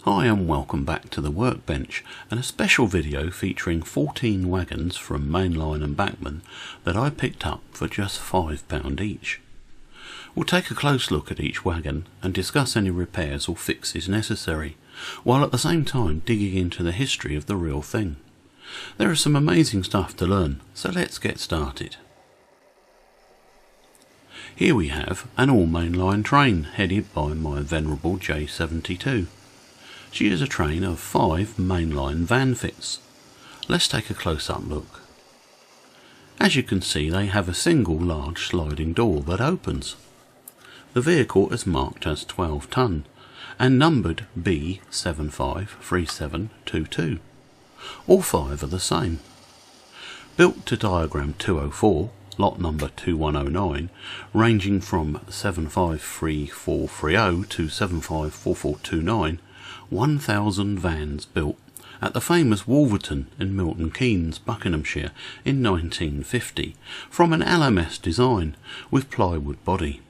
Hi and welcome back to the workbench and a special video featuring 14 wagons from Mainline and Bachmann that I picked up for just £5 each. We'll take a close look at each wagon and discuss any repairs or fixes necessary, while at the same time digging into the history of the real thing. There is some amazing stuff to learn, so let's get started. Here we have an all-mainline train headed by my venerable J72. She is a train of 5 Mainline Vanfits. Let's take a close-up look. As you can see, they have a single large sliding door that opens. The vehicle is marked as 12 tonne and numbered B753722. All 5 are the same. Built to diagram 204, lot number 2109, ranging from 753430 to 754429, 1,000 vans built at the famous Wolverton in Milton Keynes, Buckinghamshire in 1950 from an LMS design with plywood body.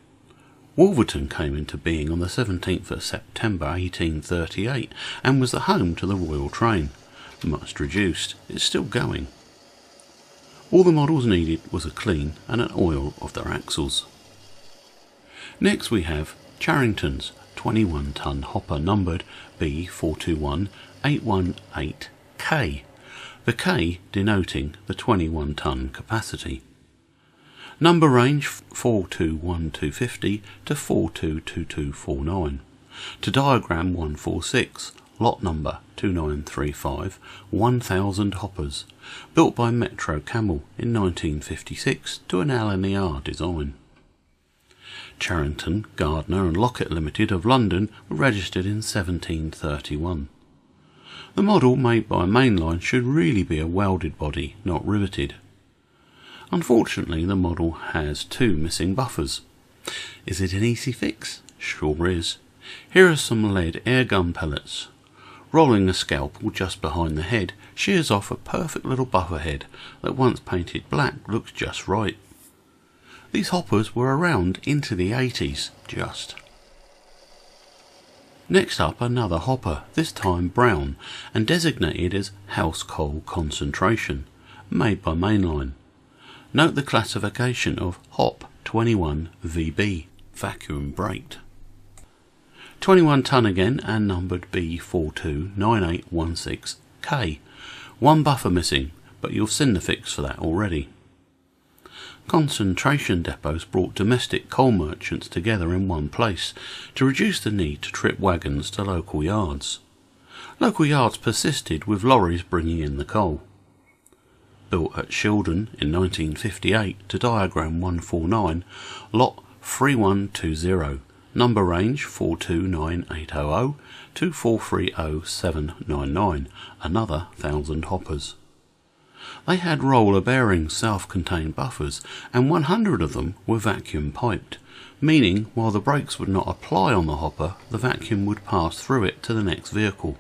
Wolverton came into being on the 17th of September 1838 and was the home to the Royal Train. Much reduced, it's still going. All the models needed was a clean and an oil of their axles. Next we have Charrington's 21 tonne hopper numbered B421818K, the K denoting the 21 tonne capacity. Number range 421250 to 422249. To diagram 146, lot number 2935, 1000 hoppers, built by Metro Camel in 1956 to an LNER design. Charrington, Gardner and Lockett Limited of London were registered in 1731. The model made by Mainline should really be a welded body, not riveted. Unfortunately, the model has 2 missing buffers. Is it an easy fix? Sure is. Here are some lead air gun pellets. Rolling a scalpel just behind the head shears off a perfect little buffer head that once painted black looks just right. These hoppers were around into the 80s, just. Next up, another hopper, this time brown, and designated as house coal concentration, made by Mainline. Note the classification of HOP 21 VB, vacuum braked. 21 tonne again and numbered B429816K. 1 buffer missing, but you've seen the fix for that already. Concentration depots brought domestic coal merchants together in one place to reduce the need to trip wagons to local yards. Local yards persisted with lorries bringing in the coal. Built at Shildon in 1958 to diagram 149, lot 3120, number range 429800 to 430799, another 1,000 hoppers. They had roller bearing self-contained buffers and 100 of them were vacuum piped, meaning while the brakes would not apply on the hopper, the vacuum would pass through it to the next vehicle,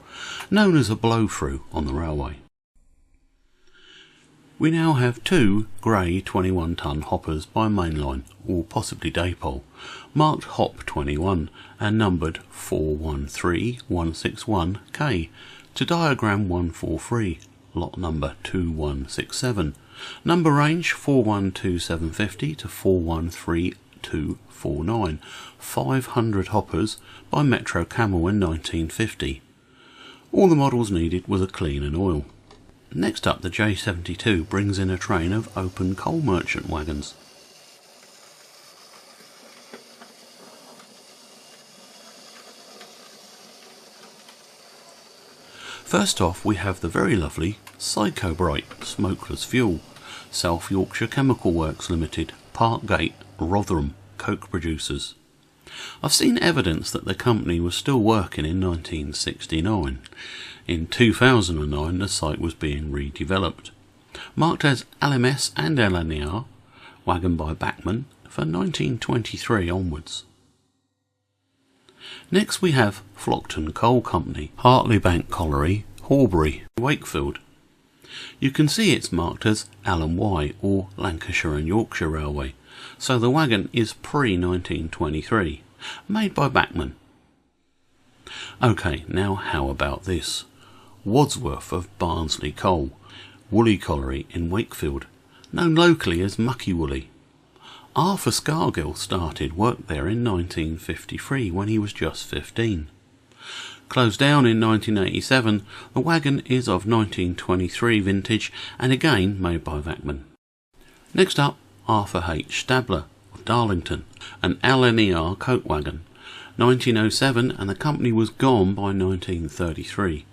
known as a blow-through on the railway. We now have 2 grey 21 tonne hoppers by Mainline, or possibly Daypole, marked HOP 21 and numbered 413161K to diagram 143, lot number 2167, number range 412750 to 413249, 500 hoppers by Metro Camel in 1950. All the models needed was a clean and oil. Next up, the J72 brings in a train of open coal merchant wagons. First off, we have the very lovely Psycho Bright Smokeless Fuel, South Yorkshire Chemical Works Limited, Parkgate, Rotherham, coke producers. I've seen evidence that the company was still working in 1969. In 2009 the site was being redeveloped. Marked as LMS and LNER, wagon by Bachmann, for 1923 onwards. Next we have Flockton Coal Company, Hartley Bank Colliery, Horbury, Wakefield. You can see it's marked as L&Y or Lancashire and Yorkshire Railway, so the wagon is pre-1923, made by Bachmann. OK, now how about this? Wadsworth of Barnsley Coal, Woolly Colliery in Wakefield, known locally as Mucky Woolly. Arthur Scargill started work there in 1953 when he was just 15. Closed down in 1987, the wagon is of 1923 vintage and again made by Bachmann. Next up, Arthur H. Stabler of Darlington, an LNER coat wagon, 1907, and the company was gone by 1933.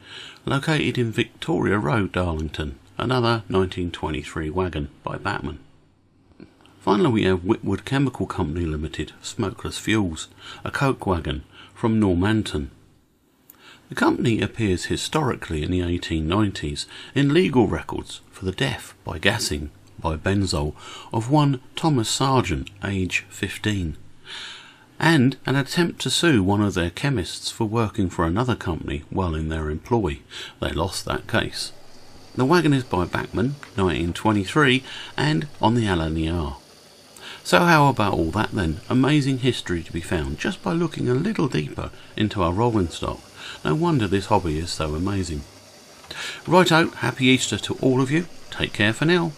Located in Victoria Road, Darlington, another 1923 wagon by Bachmann. Finally we have Whitwood Chemical Company Limited, Smokeless Fuels, a coke wagon from Normanton. The company appears historically in the 1890s in legal records for the death by gassing by benzol of one Thomas Sargent, age 15, and an attempt to sue one of their chemists for working for another company while in their employ. They lost that case. The wagon is by Bachmann, 1923, and on the LNER. So how about all that then? Amazing history to be found just by looking a little deeper into our rolling stock. No wonder this hobby is so amazing. Righto, happy Easter to all of you. Take care for now.